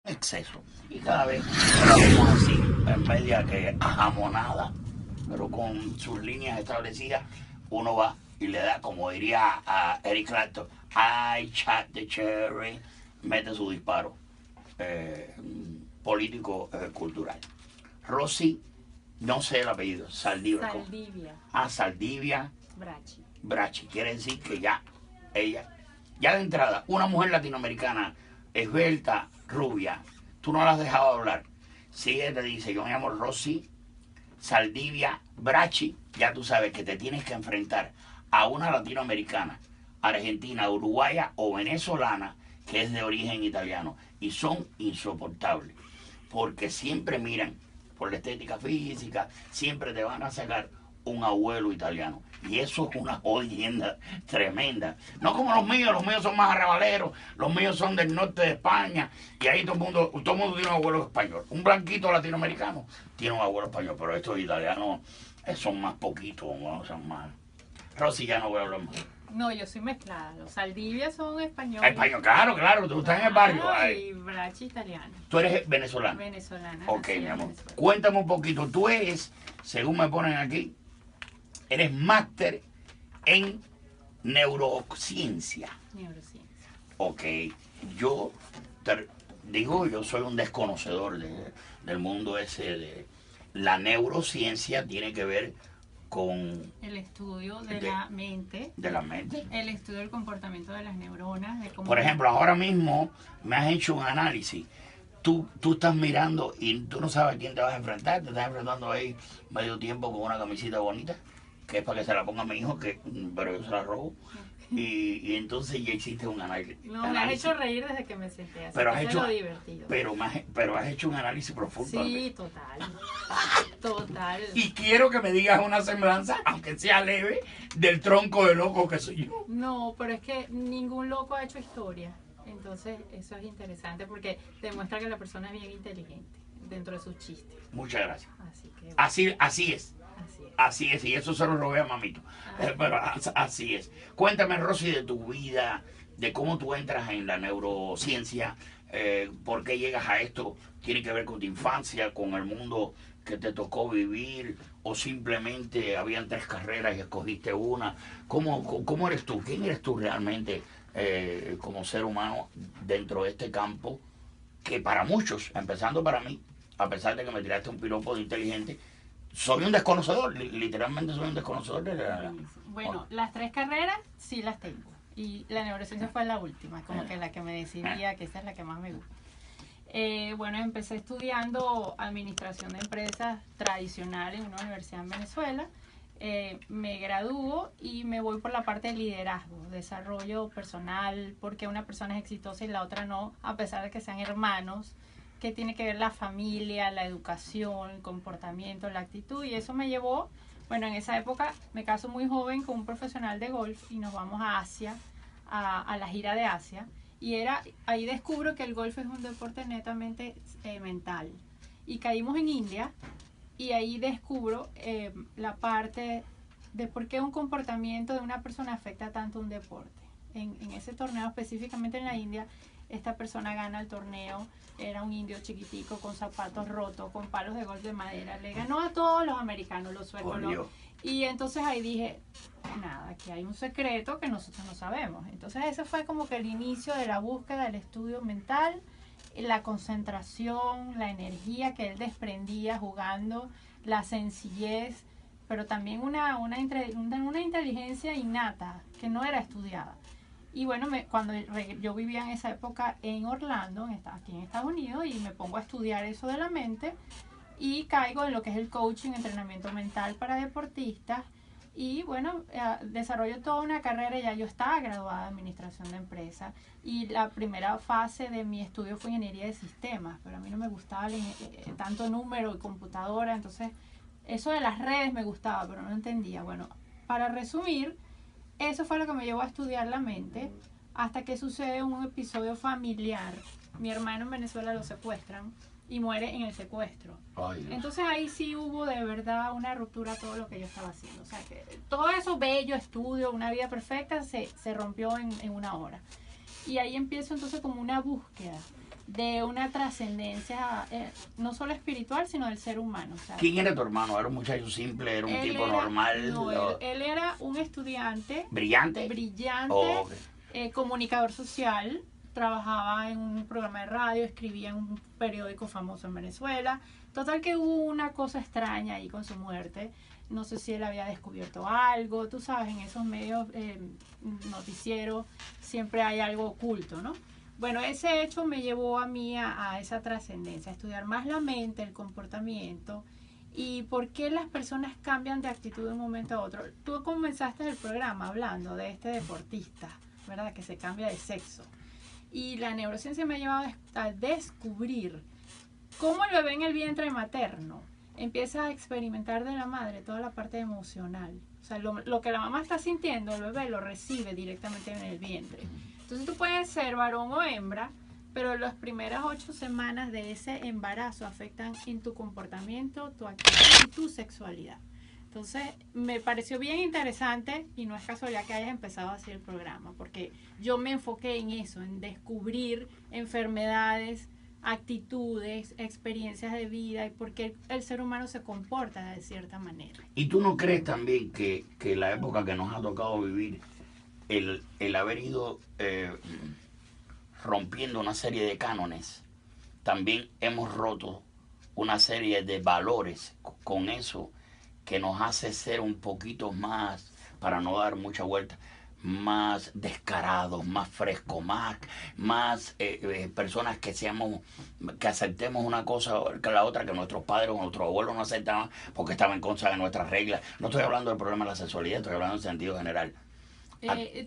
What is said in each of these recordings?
exceso. Y cada vez la vemos así, en media que amonada, pero con sus líneas establecidas, uno va y le da, como diría a Eric Clapton, I shot the cherry, mete su disparo eh, político cultural. Rosy, no sé el apellido, Saldívar. Saldivia. Ah, Saldivia Brachi. Brachi. Quiere decir que ya ella, ya de entrada, una mujer latinoamericana, esbelta, rubia, tú no la has dejado hablar. Si ella te dice, yo me llamo Rosy Saldivia Brachi, ya tú sabes que te tienes que enfrentar a una latinoamericana, argentina, uruguaya o venezolana que es de origen italiano y son insoportables porque siempre miran por la estética física, siempre te van a sacar un abuelo italiano. Y eso es una jodienda tremenda. No como los míos son más arrabaleros, los míos son del norte de España, y ahí todo el mundo tiene un abuelo español. Un blanquito latinoamericano tiene un abuelo español, pero estos italianos son más poquitos, ¿no? Son más. Rosy, ya no voy a hablar más. No, yo soy mezclada. Los Saldivia son españoles. Español, claro, tú estás en el barrio. Y Brachi italiano. Tú eres venezolana. Venezolana. Ok, mi amor. Cuéntame un poquito. Tú eres, según me ponen aquí, eres máster en neurociencia. Neurociencia. Ok, yo te digo, yo soy un desconocedor del mundo ese de la neurociencia. Tiene que ver con el estudio de la mente. De la mente. El estudio del comportamiento de las neuronas. De cómo Por ejemplo, ahora mismo me has hecho un análisis. Tú estás mirando y tú no sabes a quién te vas a enfrentar. Te estás enfrentando ahí medio tiempo con una camisita bonita, que es para que se la ponga a mi hijo, pero yo se la robo. Y entonces ya hiciste un análisis. No, me has hecho reír desde que me senté. Así pero que has hecho, lo divertido. Pero has hecho un análisis profundo. Sí, total. Total. Y quiero que me digas una semblanza, aunque sea leve, del tronco de loco que soy yo. No, pero es que ningún loco ha hecho historia. Entonces, eso es interesante porque demuestra que la persona es bien inteligente dentro de sus chistes. Muchas gracias. Así que, bueno. Así es. Así es, y eso se lo robé a mamito. Pero así es. Cuéntame, Rosy, de tu vida, de cómo tú entras en la neurociencia, por qué llegas a esto. ¿Tiene que ver con tu infancia, con el mundo que te tocó vivir, o simplemente habían 3 carreras y escogiste una? ¿Cómo eres tú? ¿Quién eres tú realmente como ser humano dentro de este campo que para muchos, empezando para mí, a pesar de que me tiraste un piropo de inteligente, soy un desconocedor, literalmente soy un desconocedor de la... Bueno, las 3 carreras sí las tengo. Y la neurociencia fue la última, como que la que me decidía que esa es la que más me gusta. Bueno, empecé estudiando administración de empresas tradicional en una universidad en Venezuela. Me gradúo y me voy por la parte de liderazgo, desarrollo personal, porque una persona es exitosa y la otra no, a pesar de que sean hermanos. Que tiene que ver la familia, la educación, el comportamiento, la actitud, y eso me llevó, bueno, en esa época me caso muy joven con un profesional de golf y nos vamos a Asia, a la gira de Asia, y ahí descubro que el golf es un deporte netamente mental, y caímos en India, y ahí descubro la parte de por qué un comportamiento de una persona afecta tanto un deporte. En ese torneo, específicamente en la India, esta persona gana el torneo, era un indio chiquitico con zapatos rotos, con palos de golf de madera, le ganó a todos los americanos, los suecos, y entonces ahí dije, nada, aquí hay un secreto que nosotros no sabemos. Entonces ese fue como que el inicio de la búsqueda del estudio mental, la concentración, la energía que él desprendía jugando, la sencillez, pero también una inteligencia innata que no era estudiada. Y bueno, cuando yo vivía en esa época en Orlando, aquí en Estados Unidos, y me pongo a estudiar eso de la mente, y caigo en lo que es el coaching, entrenamiento mental para deportistas, y bueno, desarrollo toda una carrera. Ya yo estaba graduada en administración de empresas, y la primera fase de mi estudio fue ingeniería de sistemas, pero a mí no me gustaba tanto número y computadora, entonces eso de las redes me gustaba, pero no entendía. Bueno, para resumir, eso fue lo que me llevó a estudiar la mente, hasta que sucede un episodio familiar. Mi hermano en Venezuela lo secuestran y muere en el secuestro. Entonces ahí sí hubo de verdad una ruptura a todo lo que yo estaba haciendo. O sea, que todo eso bello, estudio, una vida perfecta, se rompió en una hora. Y ahí empiezo entonces como una búsqueda. de una trascendencia, no solo espiritual, sino del ser humano. O sea, ¿quién era tu hermano? ¿Era un muchacho simple? ¿Era un tipo normal? No, él era un estudiante. ¿Brillante? Brillante, Okay. Comunicador social, trabajaba en un programa de radio, escribía en un periódico famoso en Venezuela. Total que hubo una cosa extraña ahí con su muerte. No sé si él había descubierto algo. Tú sabes, en esos medios noticieros siempre hay algo oculto, ¿no? Bueno, ese hecho me llevó a mí a esa trascendencia, a estudiar más la mente, el comportamiento y por qué las personas cambian de actitud de un momento a otro. Tú comenzaste el programa hablando de este deportista, ¿verdad? Que se cambia de sexo. Y la neurociencia me ha llevado a descubrir cómo el bebé en el vientre materno empieza a experimentar de la madre toda la parte emocional. O sea, lo que la mamá está sintiendo, el bebé lo recibe directamente en el vientre. Entonces tú puedes ser varón o hembra, pero las primeras 8 semanas de ese embarazo afectan en tu comportamiento, tu actitud y tu sexualidad. Entonces me pareció bien interesante y no es casualidad que hayas empezado así el programa, porque yo me enfoqué en eso, en descubrir enfermedades, actitudes, experiencias de vida y por qué el ser humano se comporta de cierta manera. ¿Y tú no crees también que la época que nos ha tocado vivir, el haber ido rompiendo una serie de cánones, también hemos roto una serie de valores con eso que nos hace ser un poquito más, para no dar mucha vuelta, más descarados, más frescos, más personas que aceptemos una cosa que la otra que nuestros padres o nuestros abuelos no aceptaban porque estaban en contra de nuestras reglas? No estoy hablando del problema de la sexualidad, estoy hablando en sentido general.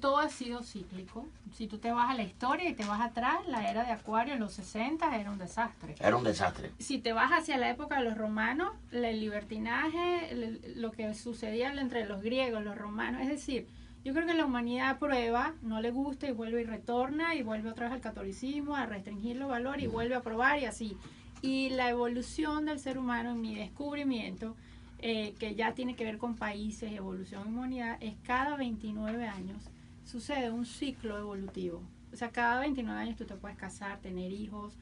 Todo ha sido cíclico. Si tú te vas a la historia y te vas atrás, la era de Acuario en los 60 era un desastre. Era un desastre. Si te vas hacia la época de los romanos, el libertinaje, lo que sucedía entre los griegos, los romanos, es decir, yo creo que la humanidad prueba, no le gusta y vuelve y retorna y vuelve otra vez al catolicismo, a restringir los valores y vuelve a probar y así. Y la evolución del ser humano, en mi descubrimiento, que ya tiene que ver con países, evolución y humanidad, es cada 29 años sucede un ciclo evolutivo. O sea, cada 29 años tú te puedes casar, tener hijos,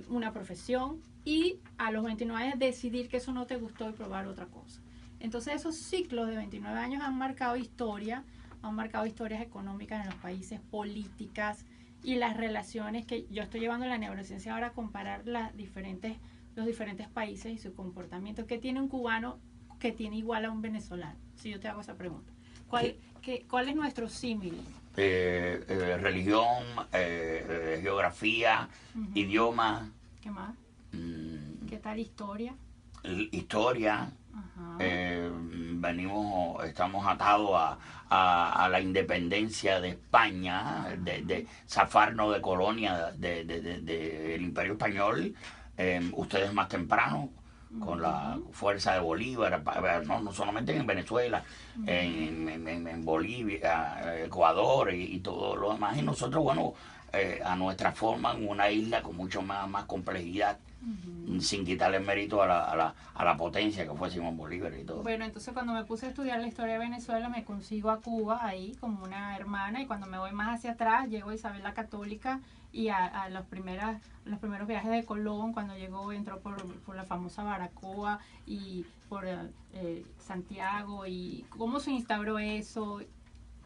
una profesión y a los 29 años decidir que eso no te gustó y probar otra cosa. Entonces esos ciclos de 29 años han marcado historias económicas en los países, políticas y las relaciones que yo estoy llevando en la neurociencia ahora a comparar los diferentes países y su comportamiento. ¿Qué tiene un cubano que tiene igual a un venezolano? Si yo te hago esa pregunta. ¿Cuál es nuestro símil? Religión, geografía, idioma. ¿Qué más? ¿Qué tal historia? Historia. Estamos atados a la independencia de España, de zafarnos de colonia del Imperio Español, ustedes más temprano, con la fuerza de Bolívar, no solamente en Venezuela, en Bolivia, Ecuador y todo lo demás, y nosotros, bueno, a nuestra forma, en una isla con mucho más complejidad, sin quitarle mérito a la potencia que fue Simón Bolívar y todo. Bueno, entonces cuando me puse a estudiar la historia de Venezuela, me consigo a Cuba ahí como una hermana, y cuando me voy más hacia atrás, llego a Isabel la Católica y a los primeros viajes de Colón, cuando entró por la famosa Baracoa y por Santiago, y cómo se instauró eso.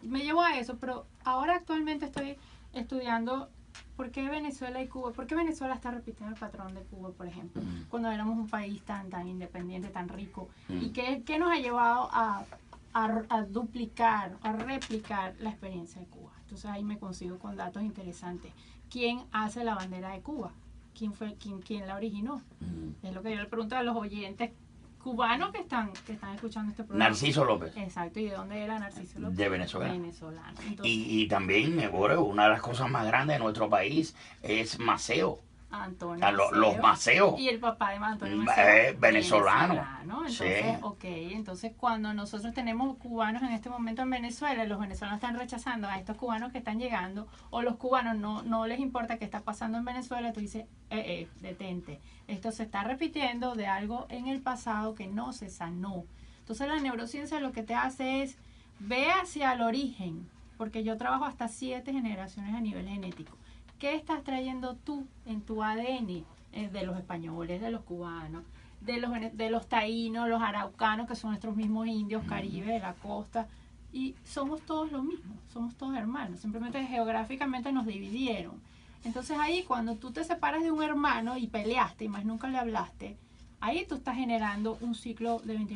Me llevó a eso, pero ahora actualmente estoy estudiando por qué Venezuela y Cuba, por qué Venezuela está repitiendo el patrón de Cuba, por ejemplo, cuando éramos un país tan independiente, tan rico, y qué nos ha llevado a duplicar, a replicar la experiencia de Cuba. Entonces ahí me consigo con datos interesantes. ¿Quién hace la bandera de Cuba? ¿Quién la originó? Es lo que yo le pregunto a los oyentes cubanos que están escuchando este programa. Narciso López. Exacto. ¿Y de dónde era Narciso López? De Venezuela. Venezolano. Entonces, y también, bueno, una de las cosas más grandes de nuestro país es Maceo. Antonio Maceo. Los Maceos. Y el papá de Antonio Maceo. Venezolano. Entonces, sí. Entonces cuando nosotros tenemos cubanos en este momento en Venezuela, los venezolanos están rechazando a estos cubanos que están llegando, o los cubanos no les importa qué está pasando en Venezuela, tú dices, detente. Esto se está repitiendo de algo en el pasado que no se sanó. Entonces la neurociencia lo que te hace es, ve hacia el origen, porque yo trabajo hasta 7 generaciones a nivel genético. ¿Qué estás trayendo tú en tu ADN? De los españoles, de los cubanos, de los taínos, los araucanos, que son nuestros mismos indios, Caribe, de la costa. Y somos todos lo mismo, somos todos hermanos. Simplemente geográficamente nos dividieron. Entonces ahí cuando tú te separas de un hermano y peleaste y más nunca le hablaste, ahí tú estás generando un ciclo de 29